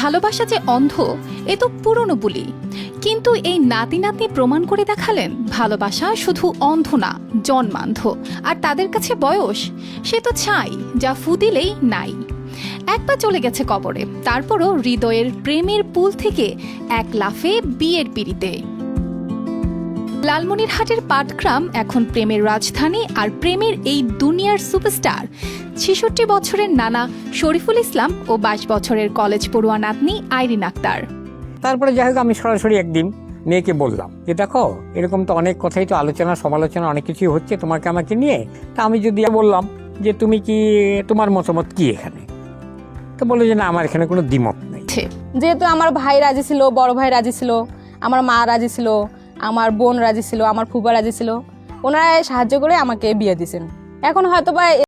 ভালোবাসা যে অন্ধ এ তো পুরনো বুলি, কিন্তু এই নাতি নাতনি প্রমাণ করে দেখালেন ভালোবাসা শুধু অন্ধ না, জন্মান্ধ। আর তাদের কাছে বয়স সে তো ছাই, যা ফু দিলেই নাই। একবার চলে গেছে কবরে, তারপরও হৃদয়ের প্রেমের পুল থেকে এক লাফে বিয়ের পিড়িতে। লালমনিরহাটের পাটগ্রাম এখন প্রেমের রাজধানী, আর প্রেমের এই দুনিয়ার সুপারস্টার ৬৬ বছরের নানা শরীফুল ইসলাম ও ২২ বছরের কলেজ পড়ুয়া নাতনি আইরিন আক্তার। তারপরে যাই হোক আমি সরাসরি একদিন মেয়েকে বললাম যে দেখো এরকম তো অনেক কথাই তো আলোচনা সমালোচনা অনেক কিছুই হচ্ছে তোমাকে আমাকে নিয়ে, তা আমি যদি বললাম যে তুমি কি, তোমার মতামত কি এখানে, তো বললো যে না আমার এখানে কোনো দ্বিমত নেই। যেহেতু আমার ভাই রাজি ছিল, বড় ভাই রাজি ছিল, আমার মা রাজি ছিল, আমার বোন রাজি ছিল, আমার ফুফা রাজি ছিল, ওনারা সাহায্য করে আমাকে বিয়ে দিয়েছেন। এখন হয়তো বা